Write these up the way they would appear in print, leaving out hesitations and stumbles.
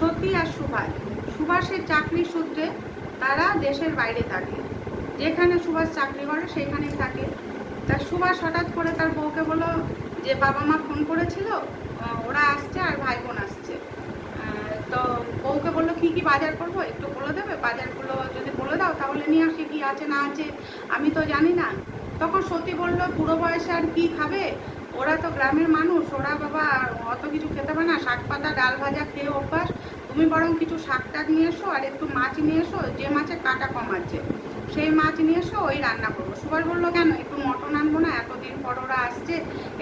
সতী আর সুভাষ, সুভাষের চাকরি সূত্রে তারা দেশের বাইরে থাকে, যেখানে সুভাষ চাকরি করে সেখানেই থাকে। তা সুভাষ হঠাৎ করে তার বউকে বলল যে বাবা মা ফোন করেছিল, ওরা আসছে আর ভাই বোন আসছে। তো বউকে বললো কি কি বাজার করবো একটু বলে দেবে, বাজারগুলো যদি বলে দাও তাহলে নিয়ে আসি, কি আছে না আছে আমি তো জানি না। তখন সতী বললো বুড়ো বয়সে আর কি খাবে, ওরা তো গ্রামের মানুষ, ওরা বাবা অত কিছু খেতে পারে না, শাক পাতা ডাল ভাজা খেয়ে অভ্যাস, তুমি বরং কিছু শাক টাক নিয়ে এসো আর একটু মাছ নিয়ে এসো, যে মাছের কাঁটা কম আছে সেই মাছ নিয়ে এসো, ওই রান্না করবো। সুভাষ বললো কেন, একটু মটন আনবো না, এতদিন পর ওরা আসছে,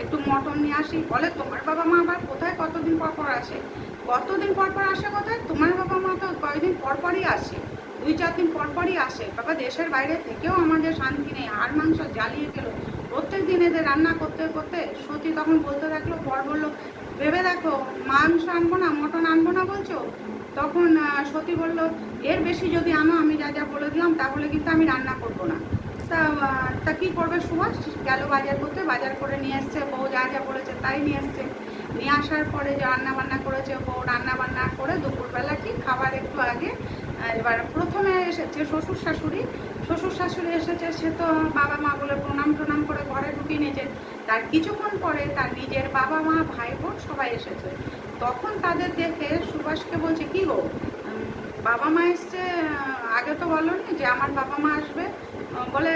একটু মটন নিয়ে আসি। বলে তোমার বাবা মা আবার কোথায় কতদিন পর পর আসে, কতদিন পর পর আসে কোথায়, তোমার বাবা মা তো কয়েকদিন পর পরই আসে, 2-4 দিন পর পরই আসে বাবা, দেশের বাইরে থেকেও আমাদের শান্তি নেই, হাড় মাংস জ্বালিয়ে গেল প্রত্যেক দিন এদের রান্না করতে করতে। সতী তখন বলতে থাকলো, পর বললো ভেবে দেখো, মাংস আনবো না মটন আনবো না বলছো। তখন সতী বলল এর বেশি যদি আনো, আমি যা যা বলে দিলাম তাহলে কিন্তু আমি রান্না করবো না। তা কী করবে সুভাষ, গেল বাজার করতে, বাজার করে নিয়ে এসছে, বউ যা যা বলেছে তাই নিয়ে এসছে। নিয়ে আসার পরে যে রান্না বান্না করেছে বউ, রান্না বান্না করে দুপুরবেলা ঠিক খাবার একটু আগে এবার প্রথমে এসেছে শ্বশুর শাশুড়ি। শ্বশুর শাশুড়ি এসেছে, সে তো বাবা মা বলে প্রণাম টনাম করে ঘরে ঢুকিয়ে নিয়েছে। তার কিছুক্ষণ পরে তার নিজের বাবা মা ভাই বোন সবাই এসেছে। তখন তাদের দেখে সুভাষকে বলছে কি গো, বাবা মা এসছে, আগে তো বলনি যে আমার বাবা মা আসবে। বলে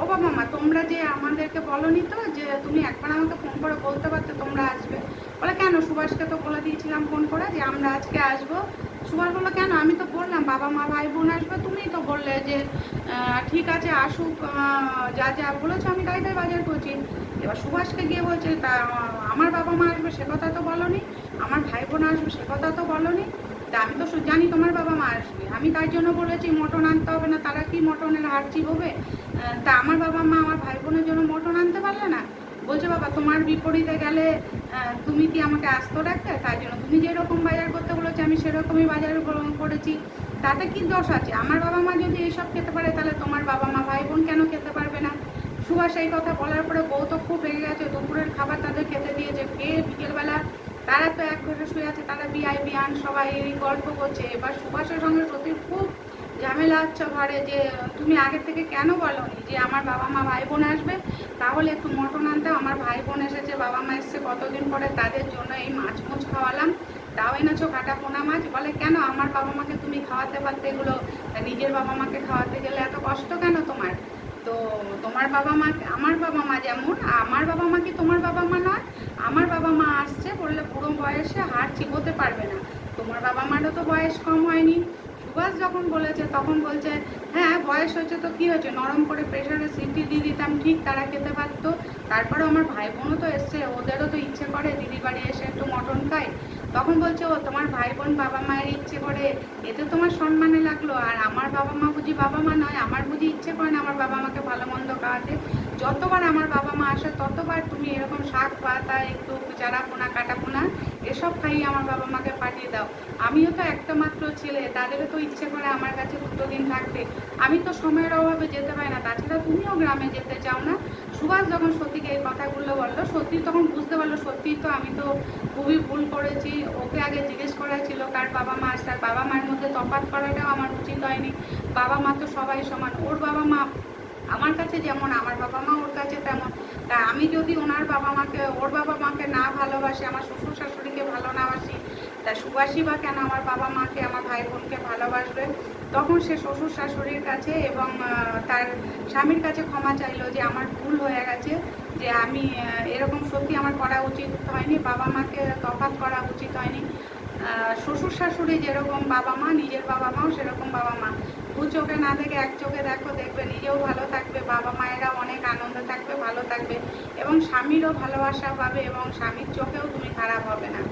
ও বাবা মা, তোমরা যে আমাদেরকে বলনি তো, যে তুমি একবার আমাকে ফোন করে বলতে পারতে তোমরা আসবে। বলে কেন, সুভাষকে তো বলে দিয়েছিলাম ফোন করে যে আমরা আজকে আসবো। সুভাষ বললো কেন, আমি তো বললাম বাবা মা ভাই বোন আসবে, তুমিই তো বললে যে ঠিক আছে আসুক, যা যা বলেছো আমি তাই তাই বাজার করছি। এবার সুভাষকে গিয়ে বলছে তা আমার বাবা মা আসবে সে কথা তো বলনি, আমার ভাই বোন আসবে সে কথা তো বলনি। তা আমি তো জানি তোমার বাবা মা আসবে, আমি তার জন্য বলেছি মটন আনতে হবে না, তারা কি মটনের হাড় চিবোবে, তা আমার বাবা মা আমার ভাই বোনের জন্য মটন আনতে পারলে না। বলছে বাবা তোমার বিপরীতে গেলে তুমি কি আমাকে আস্ত রাখতে, তাই জন্য তুমি যেরকম বাজার করতে বলেছো আমি সেরকমই বাজার করেছি, তাতে কি দোষ আছে, আমার বাবা মা যদি এইসব খেতে পারে তাহলে তোমার বাবা মা ভাই বোন কেন খেতে পারবে না। সুভাষ এই কথা বলার পরে বউ তো খুব রেগে গেছে, দুপুরের খাবার তাদের খেতে দিয়েছে, খেয়ে বিকেলবেলা তারা তো এক ঘরে শুয়ে আছে, তারা বিআই বিয়ান সবাই এই গল্প করছে। এবার সুভাষের সঙ্গে সত্যি খুব ঝামেলা হচ্ছে ঘরে, যে তুমি আগে থেকে কেন বলোনি যে আমার বাবা মা ভাই বোন আসবে, তাহলে একটু মটন আনতে, আমার ভাই বোন এসেছে বাবা মা এসছে কতদিন পরে, তাদের জন্য এই মাছ মুছ খাওয়ালাম, তাও এনেছো কাটা পোনা মাছ। বলে কেন, আমার বাবা মাকে তুমি খাওয়াতে পারতে এগুলো, নিজের বাবা মাকে খাওয়াতে গেলে এত কষ্ট কেন তোমার। তো তোমার বাবা মা, আমার বাবা মা যেমন, আমার বাবা মা কি তোমার বাবা মা নয়, আমার বাবা মা আসছে বললে পুরো বয়সে হাড় চিবোতে পারবে না, তোমার বাবা মারও তো বয়স কম হয়নি। সুভাষ যখন বলেছে তখন বলছে হ্যাঁ বয়স হয়েছে তো কী হয়েছে, নরম করে প্রেশারে সিটি দিয়ে দিতাম ঠিক তারা খেতে পারতো। তারপরে আমার ভাই বোনও তো এসছে, ওদেরও তো ইচ্ছে করে দিদি বাড়ি এসে একটু মটন খাই। তখন বলছে ও তোমার ভাই বোন বাবা মায়ের ইচ্ছে করে, এতে তোমার সম্মানে লাগলো, আর আমার বাবা মা বুঝি বাবা মা নয়, আমার বুঝি ইচ্ছে করে না আমার বাবা মাকে ভালো মন্দ খাওয়াতে। যতবার আমার বাবা মা আসে ততবার তুমি এরকম শাক পাতা একটু চারা পোনা কাটা পোনা এসব খাইয়ে আমার বাবা মাকে পাঠিয়ে দাও। আমিও তো একটা মাত্র ছেলে, তাদেরও তো ইচ্ছে করে আমার কাছে 2 দিন থাকতে, আমি তো সময়ের অভাবে যেতে পারি না, তাছাড়া তুমিও গ্রামে যেতে চাও না। সুভাষ যখন সত্যিকে এই কথাগুলো বললো, সত্যি তখন বুঝতে পারলো সত্যি তো আমি তো খুবই ভুল করেছি, ওকে আগে জিজ্ঞেস করা ছিল কার বাবা মা আসছে, আর বাবা মায়ের মধ্যে তফাৎ করাটাও আমার উচিত হয়নি। বাবা মা তো সবাই সমান, ওর বাবা মা আমার কাছে যেমন আমার বাবা মা ওর কাছে তেমন। তা আমি যদি ওনার বাবা মাকে, ওর বাবা মাকে না ভালোবাসি, আমার শ্বশুর শাশুড়িকে ভালো না বাসি, তা সুভাষই বা কেন আমার বাবা মাকে আমার ভাই বোনকে ভালোবাসবে। তখন সে শ্বশুর শাশুড়ির কাছে এবং তার স্বামীর কাছে ক্ষমা চাইলো যে আমার ভুল হয়ে গেছে, যে আমি এরকম সত্যি আমার করা উচিত হয়নি, বাবা মাকে তফাৎ করা উচিত হয়নি। শ্বশুর শাশুড়ি যেরকম বাবা মা, নিজের বাবা মাও সেরকম বাবা মা, 2 চোখে না দেখে 1 চোখে দেখো, দেখবে নিজেও ভালো থাকবে, বাবা মায়েরা অনেক আনন্দে থাকবে, ভালো থাকবে, এবং স্বামীরও ভালোবাসা পাবে, এবং স্বামীর চোখেও তুমি খারাপ হবে না।